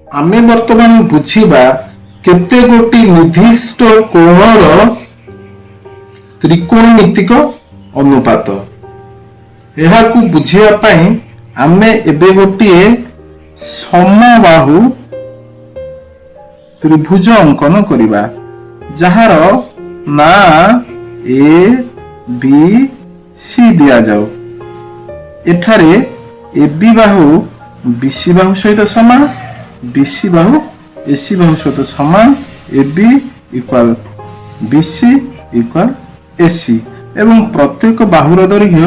आमे वर्तमान बुझिबा केते गोटी निर्दिष्ट कोणर त्रिकोणमितिक अनुपात। एहाकु बुझिबा पई आमे एबे गोटिए समबाहु त्रिभुज अंकन करिबा, जहार ना ए बी सी दिया जाऊ। एठारे ए बी बाहु बीसी बाहु सहित समान, बीसी बाहु एसी बाहु सहित समान, A B equal BC equal AC एवं प्रत्येक बाहुर दैर्घ्य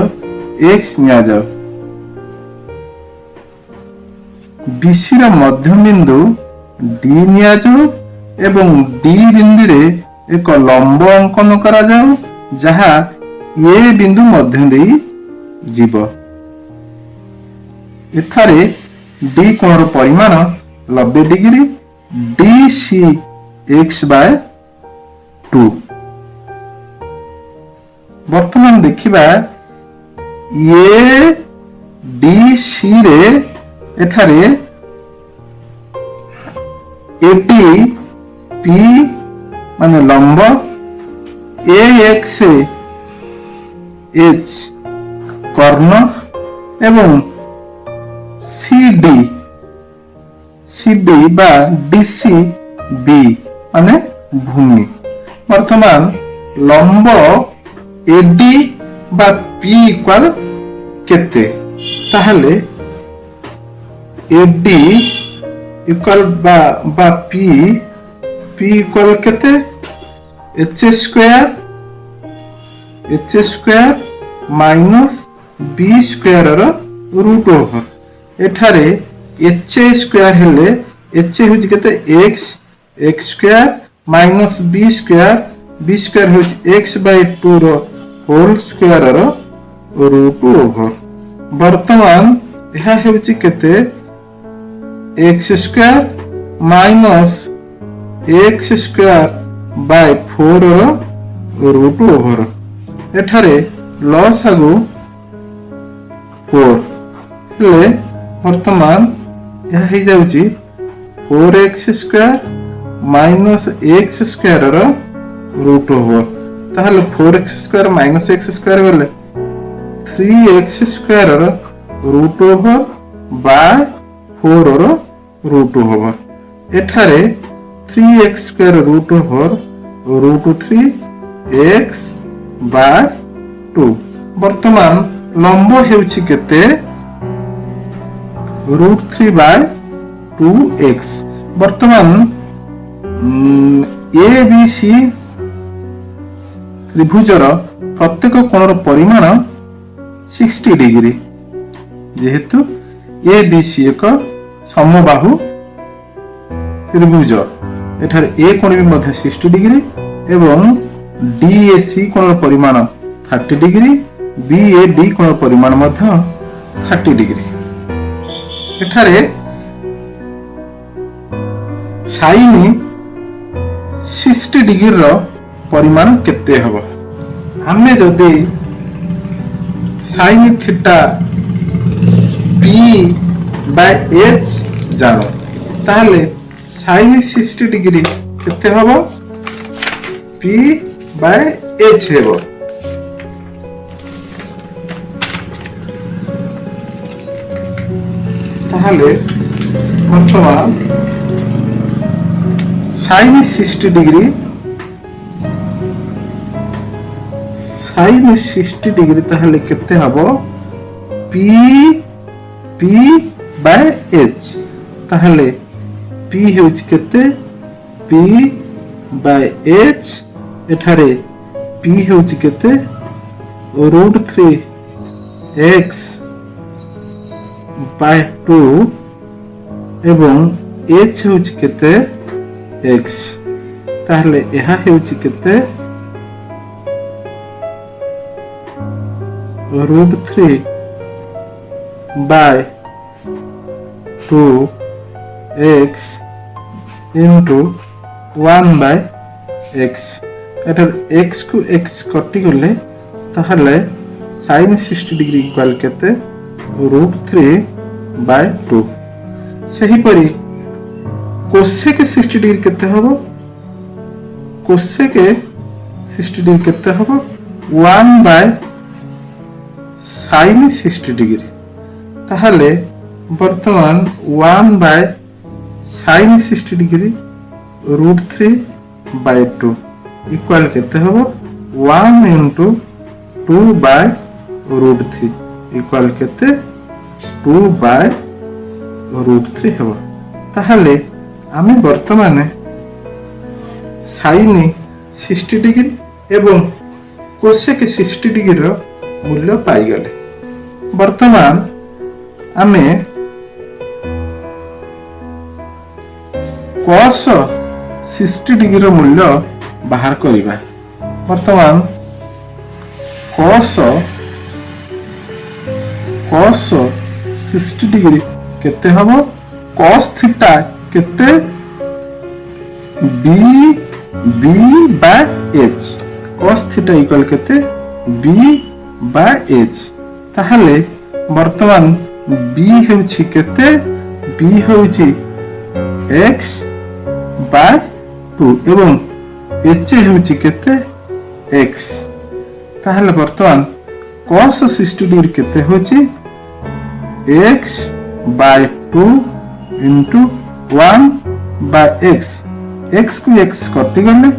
एक्स निया जाऊ। बीसी रा मध्य बिंदु डी निया जाऊ एवं डी बिंदु रे एक लंब अंकन करा जाऊ, जहा ए बिंदु मध्य देई जीव। एठारे डी कोणर परिमाण 90 डिग्री, डी सी एक्स बाय 2। वर्तमान देखिबा ए डी सी रे एठारे एटी पी माने लंब, ए एक्स एच कर्ण एवं सी डी बा डीसी बी माने भूमि। वर्तमान लंब एडी बा पी इक्वल केते, ताहले एडी इक्वल बा पी इक्वल केते H square minus B square रो रूट ओवर। एठारे एच स्क्वायर हेले एच होची केते X square minus B square होची एक्स बाय 2 रो होल स्क्वायर रो रूट ओवर। वर्तमान यह होची केते X square minus X square by 4 रो रूट ओवर। एठारे लॉस आगु 4 हेले वर्तमान यह हो जाउची 4x square minus X square रो रूट ओवर। ताहले 4x square minus X square गले 3x स्क्वायर रो रूट ओवर बाय 4 रो रूट ओवर। एठारे 3x square root over root 3x बाय 2। वर्तमान लंब हेउची केते रूट 3 बाय 2x। वर्तमान ए बी सी त्रिभुजर प्रत्येक कोणर परिमाण 60 डिग्री, जेहेतु ए बी सी एक समबाहु त्रिभुज। एठारे ए कोण भी मध्य 60 डिग्री एवं डी ए सी कोणर परिमाण 30 डिग्री, बी ए डी कोणर परिमाण मध्य 30 डिग्री। एठारे साइन 60 डिग्री रो परिमाण केते हबो? आमे जदि sine theta P by H जानो, ताहले साइन 60 डिग्री केते हबो? पी बाय एच हेबो। ताहले वर्तमान साइन 60 डिग्री ताहले केते हबो? P by H. ताहले पी हेउच केते? P by H. एठारे पी हेउच केते? रूट 3x बाय 2 एवं h हेउच केते? x। ताहले एहा हेउच केते? Root 3 by 2x into 1 by x। एटार x को x कटि गले ताहले sin 60 डिग्री इक्वल केते? Root 3 by 2। सही परी कोसेक 60 डिग्री केते हबो कोसेक 60 डिग्री केते हबो 1 बाय sin 60 डिग्री ताहले वर्तमान 1 by sin 60 degree √3 by 2 equal केते हबो 1 into 2 बाय √3 इक्वल केते 2 बाय √3 हबो ताहले आमे वर्तमान sin 60 डिग्री एवं कोसेक 60 डिग्री रो मूल्य पाई गले वर्तमान आमे cos 60 डिग्री रो मूल्य बाहर करिबा वर्तमान cos 60 डिग्री केते हबो cos थीटा केते b by h cos theta equal केते b by h ताहले वर्तमान b हेउछि केते b हेउछि x by 2 एवं h हेउछि केते x ताहले वर्तमान cos 60 डिग्री केते होछि x by 2 into 1 by x x को x कटि गले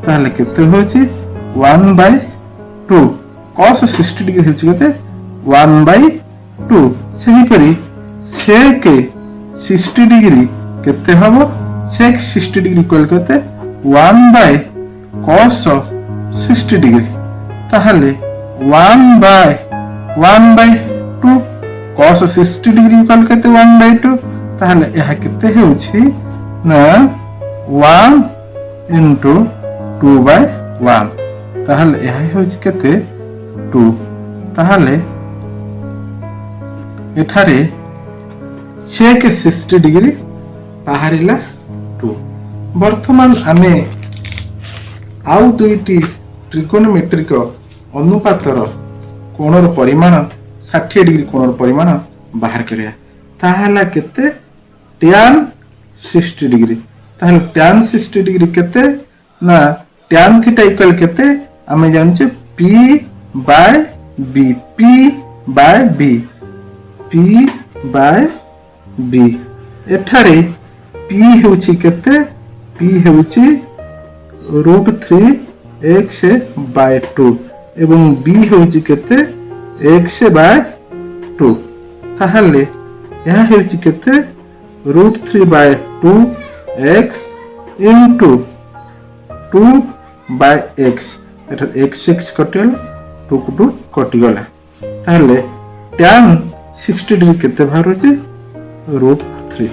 ताहले केते होछि 1 by 2 cos 60 डिग्री होछि केते 1 by 2 सही करी sec 60 डिग्री केते हबो sec 60 डिग्री इक्वल केते 1 by cos 60 डिग्री ताहले 1 by 2 cos 60 डिग्री इक्वल केते 1 by 2 ताहले यह केते हेउछि ना 1 into 2 by 1 ताहले यह हेउछि केते 2 ताहले एठारे sec 60 डिग्री बाहरिला 2 वर्तमान आमे आउ दुईटी त्रिकोणमितिक अनुपातर कोणर परिमाण 60 डिग्री कोणर परिमाण बाहर करिया ताहला केते tan 60 डिग्री ताहले tan 60 डिग्री केते ना tan थीटा इक्वल केते आमे जानछे p by b p by b p by b एठारे p हेउछि केते p हेउछि √3 x by 2 एवं b हेउछि केते x by 2 ताहले यह हेउछि केते √3 by 2 x into 2 by x Etah x कटिल 2 को 2 कटि गला ताहले tan 60 डिग्री केते बाहर होछि √3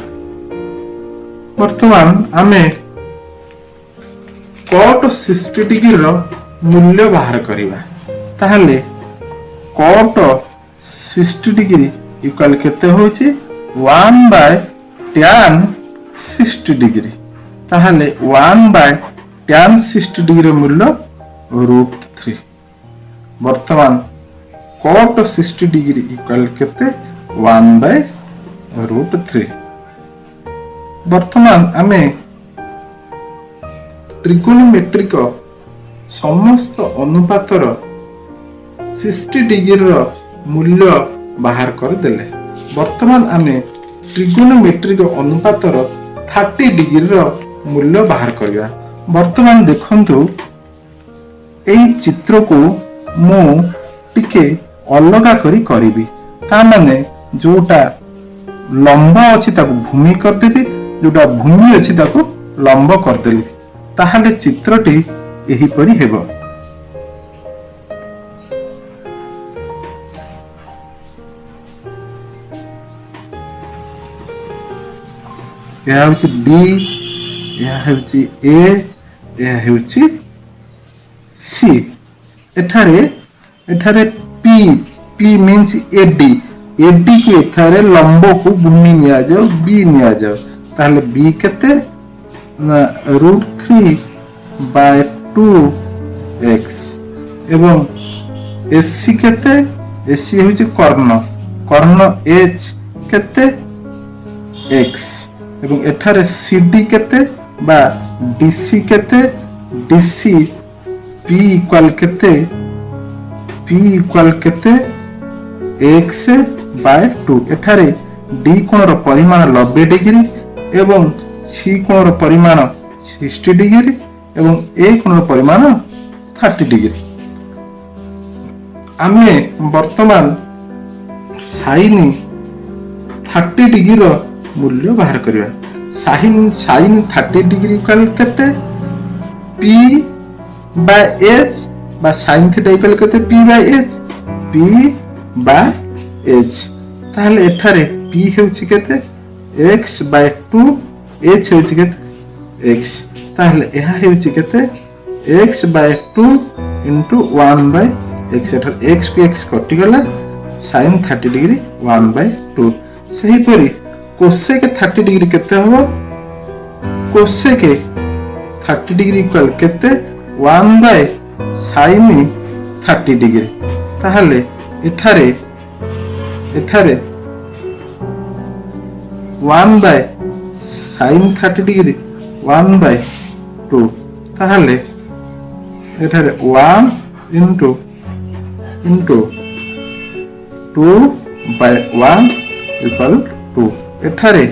वर्तमान आमे cot 60 डिग्री रो मूल्य बाहर करिबा ताहले cot 60 डिग्री इक्वल केते होछि 1 by tan 60 डिग्री ताहले 1 by tan 60 डिग्री मूल्य √3 वर्तमान cot 60 डिग्री इक्वल केते 1 by √3 वर्तमान आमे त्रिकोणमितिक समस्त अनुपातर 60 डिग्री रो मूल्य बाहर कर देले वर्तमान आमे त्रिकोणमितिक अनुपातर 30 डिग्री रो मूल्य बाहर करिया वर्तमान देखंतु एई चित्र को मु टिके अलगा करी करिवि ता माने जोटा लंब अछि ताको भूमि कर देबी जोटा भूमि अछि ताको लंब कर देली ताहले चित्रटी एही परी हेबो यह होची बी यह होची ए यह होची सी एठारे P P means AD AD को एठारे लंब को भूमि निया जाओ बी निया जाओ ताहले बी केते √3 by 2x एवं एसी केते एसी होची कर्ण कर्ण h केते x এবং এଠାରେ সিডি কেতে বা ডিসি কেতে ডিসি পি ইকুয়াল কেতে পি ইকুয়াল কেতে x বাই 2 এଠାରେ ডি কোণর পরিমাণ 90 ডিগ্রি এবং সি কোণর পরিমাণ 60 ডিগ্রি এবং এ কোণর পরিমাণ 30 ডিগ্রি। ଆମେ ବର୍ତ୍ତମାନ ସାଇନ୍ 30 ଡିଗ୍ରୀର ମୂଲ୍ୟ ବାହାର କରିବା। ସାଇନ୍ 30 ଡିଗ୍ରୀ ଇକ୍ୱାଲ କେତେ ପି ବାଇ ଏଚ୍ বা ସାଇନ୍ থিଟା ଇକ୍ୱାଲ କେତେ P by H P by H. ତାହେଲେ ଏଠାରେ ପି ହେଉଛି କେତେ x ବାଇ 2 ଏଚ୍ ହେଉଛି କେତେ x। ତାହେଲେ ଏହା ହେଉଛି କେତେ x Bai 2 into 1 Bai x। ଏଠାରେ x କୁ x କଟିଗଲା sin 30 डिग्री 1 बाय 2। सही परी कोसेक 30 डिग्री केते हो कोसेक 30 डिग्री इक्वल केते 1 बाय sin 30 डिग्री। ताहले एठारे 1 बाय sin 30 डिग्री 1 बाय 2। ताहले एठारे 1 इनटू 2 by 1 equal 2। एठारे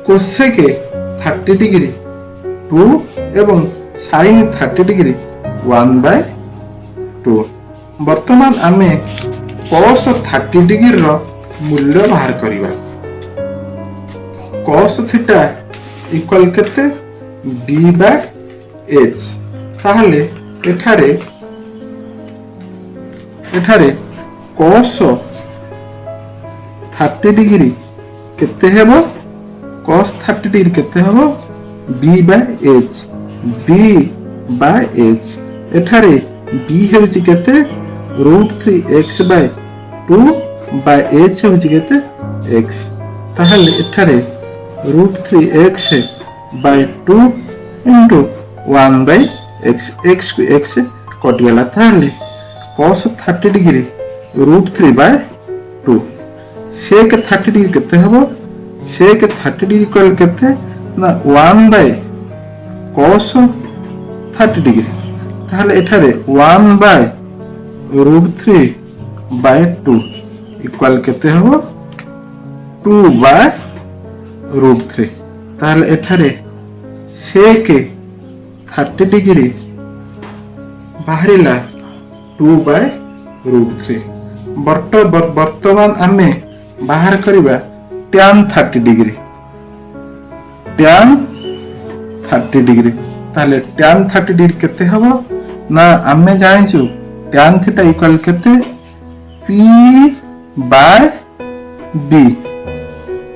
कोसेक 30 डिग्री 2 एवं sin 30 डिग्री 1 by 2। वर्तमान आमे cos 30 डिग्री रो मूल्य बाहर करिवा। cos थीटा इक्वल केते d by h। ताहले एठारे cos 30 डिग्री केते हेबो cos 30 डिग्री केते हेबो b by h b by h। एठारे b हेउची केते √3x by 2 by h हेउची केते x। ताहले एठारे √3x by 2 into 1 by x x को x कटि गला। ताहले cos 30 degree √3 by 2 sec 30 degree केते हबो sec 30 डिग्री इक्वल केते ना 1 by cos 30 डिग्री। ताहले एठारे 1 by √3 by 2 इक्वल केते हबो 2 by √3। ताहले एठारे sec 30 डिग्री बाहरिला 2 by √3। वर्तमान आमे बाहर करिबा tan 30 डिग्री tan 30 डिग्री। ताले tan 30 डिग्री केते हबो ना आमे जानिछु tan थीटा इक्वल केते p by b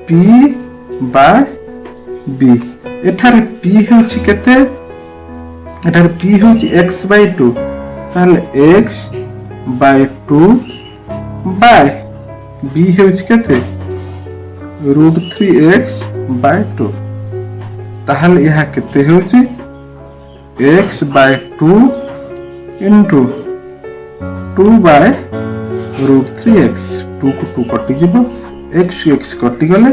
p by b। एठारे p होछि केते एठारे p होछि x by 2। ताले x by 2 by b होछि केते √3x by 2। ताहले यहा केते होछि x by 2 into 2 by √3x 2 को 2 कटि जिवो x x कटि गले।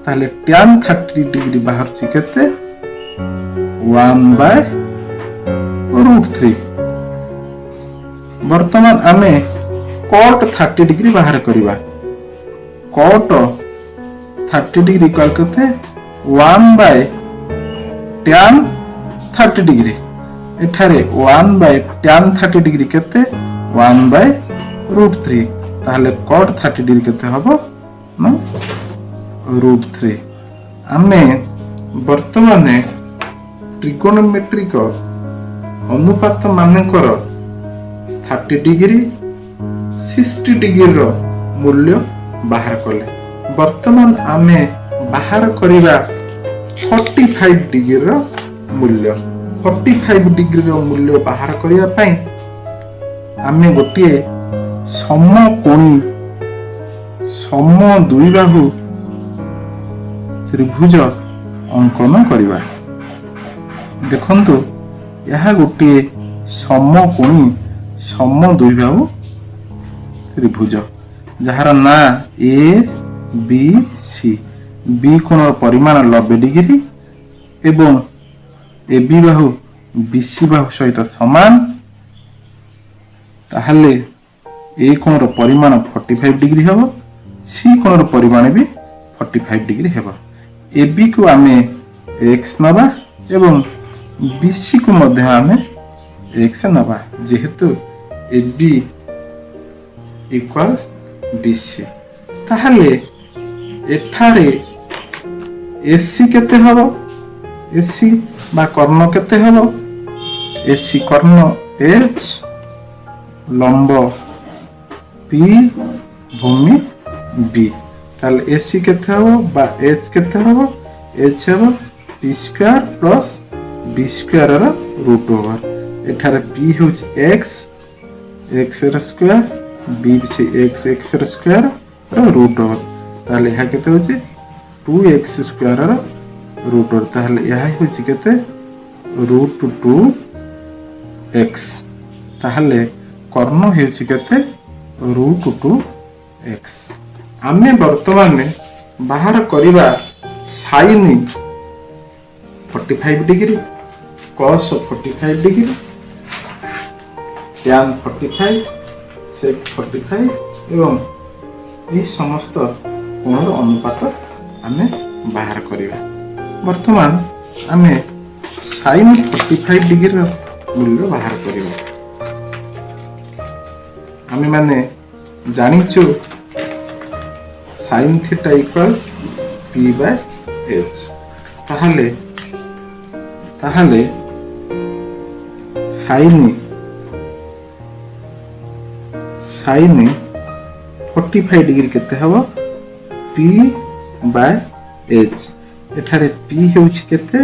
ताहले tan 30 डिग्री बाहर छि केते 1 by √3। वर्तमान आमे cot 30 डिग्री बाहर करिबा। cot 30 डिग्री इक्वल केते 1 by tan 30 डिग्री। एठारे 1 by tan 30 डिग्री केते 1 by √3। ताहले cot 30 डिग्री केते हबो ना √3। आमे वर्तमान ट्रिगोनोमेट्रिक अनुपात मानकर 30 डिग्री 60 डिग्री रो मूल्य बाहर कले। वर्तमान आमे बाहर करिबा 45 डिग्री रो मूल्य। 45 डिग्री रो मूल्य बाहर करिया पई आमे गोटिए समकोणी द्विबाहु त्रिभुज अंकन करिबा। देखंतु यहा गोटिए समकोणी द्विबाहु त्रिभुज जहार ना ए बी सी। बी कोणर परिमाण 90 डिग्री एवं ए बी बाहु बीसी बाहु सहित समान ताहले ए कोणर परिमाण 45 डिग्री हेबो सी कोणर परिमाण भी 45 डिग्री हेबो ए बी को आमे x नबा एवं बीसी को मध्य आमे x नबा जेहेतु ए बी इक्वल बीसी ताहले एठारे एसी केते हबो एसी बा कर्ण केते हबो एसी कर्ण एच लंब पी भूमि बी ताले एसी केते हबो बा एच केते हबो एच हबो P square plus B square रो रूट ओवर एठारे पी होच एक्स एक्स रो स्क्वायर बी से एक्स एक्स रो स्क्वायर रो रूट ओवर ताले यहा केते होची 2x स्क्वायर रो रूट ओवर ताले यहा होची केते रूट 2x ताले कर्ण हेउची केते रूट 2x आमे वर्तमान में बाहर करिबा sin 45 degree cos 45 degree tan 45 sec 45 एवं ये समस्त कोणर अनुपात आमे बाहर करिबा वर्तमान आमे sin 45 डिग्री रो मूल्य बाहर करिबा आमे माने जानिचो sin theta equal p by h ताहले sin 45 डिग्री केते हबो p by h एठारे p होउछि केते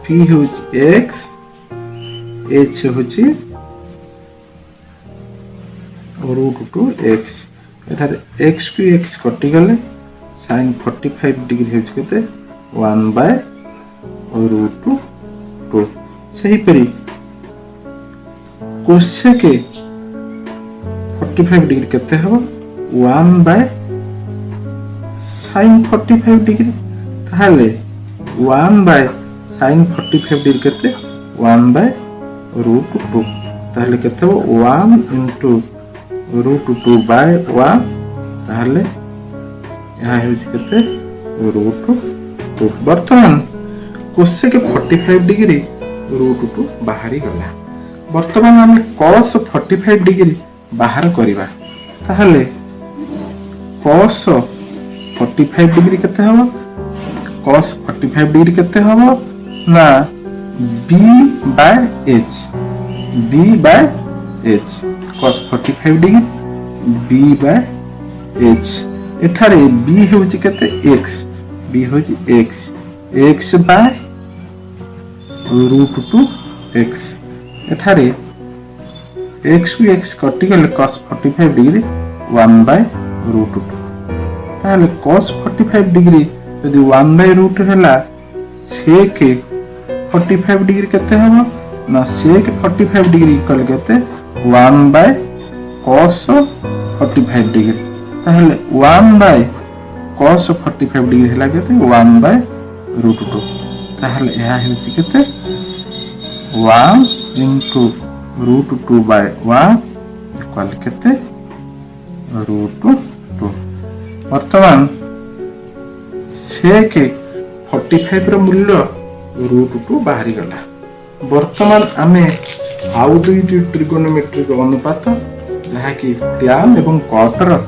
p होउछि x h होउछि रूट 2x एठारे x को x कटि गले sin 45 डिग्री होउछि केते 1 by रूट 2 सही परी कोसेक 45 डिग्री केते हबो 1 by sin 45 डिग्री ताहले 1 by sin 45 डिग्री केते 1 by रूट 2 ताहले केते हो 1 into रूट 2 by 1 ताहले यहाँ होउछि केते रूट 2 वर्तमान कोसेक 45 डिग्री रूट 2 बाहरी गला वर्तमान हम cos 45 डिग्री बाहर करिबा ताहले cos 45 डिग्री केते हबो cos 45 डिग्री केते हबो ना b by h cos 45 degree b by h एठारे b होउछि केते x b होउछि x by रूट 2x एठारे x को x कटि गले cos 45 डिग्री 1 by रूट 2 ताहले cos 45 डिग्री यदि 1 by रूट हला sec 45 डिग्री केते हबो ना sec 45 डिग्री इक्वल केते 1 by cos 45 डिग्री ताहले 1 by cos 45 डिग्री हला केते 1 by रूट 2 ताहले यहा हेछि केते 1 into रूट 2 by 1 इक्वल केते रूट 2 वर्तमान sec 45 रो मूल्य रूट 2 बाहरी गला वर्तमान आमे आउ दुईटी ट्रिगोनोमेट्रिक अनुपात जहा कि tan एवं cot रो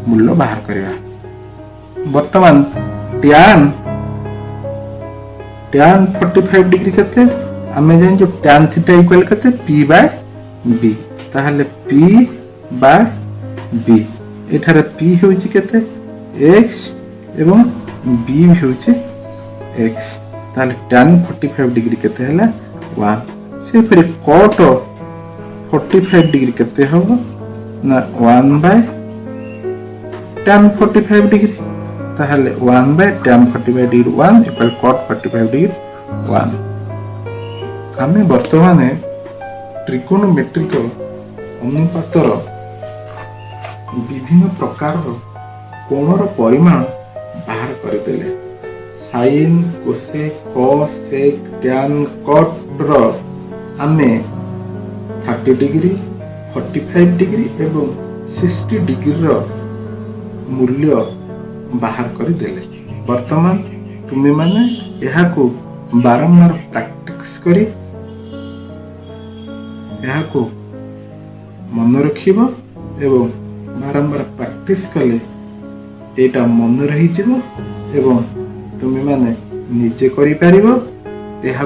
मूल्य बाहर करिया वर्तमान tan 45 डिग्री केते आमे जान जो tan थीटा इक्वल केते p by b ताहले p by b एठारे p होउछि केते x एवं b होउछि x ताहले tan 45 डिग्री केते हला 1 से फिर cot 45 डिग्री केते होबो ना 1 by tan 45 डिग्री ताहले 1 by tan 45 degree 1 equal cot 45 degree 1 हमें वर्तमान ट्रिगोनोमेट्रिक अनुपातर विभिन्न प्रकार कोणर परिमाण बाहर करदेले ସାଇନ୍ କୋସେକ୍ କସେକ୍ ଟ୍ୟାନ୍ କଟ୍ର ଆମେ 30 ଡିଗ୍ରୀ 45 ଡିଗ୍ରୀ ଏବଂ 60 ଡିଗ୍ରୀର ମୂଲ୍ୟ ବାହାର କରିଦେଲେ। ବର୍ତ୍ତମାନ ତୁମେମାନେ ଏହାକୁ ବାରମ୍ବାର ପ୍ରାକ୍ଟିସ କରି ଏହାକୁ ମନେ ରଖିବ ଏବଂ ବାରମ୍ବାର ପ୍ରାକ୍ଟିସ କଲେ ଏଇଟା ମନେ ରହିଯିବ ଏବଂ ତୁମେମାନେ ନିଜେ କରିପାରିବ। ଏହା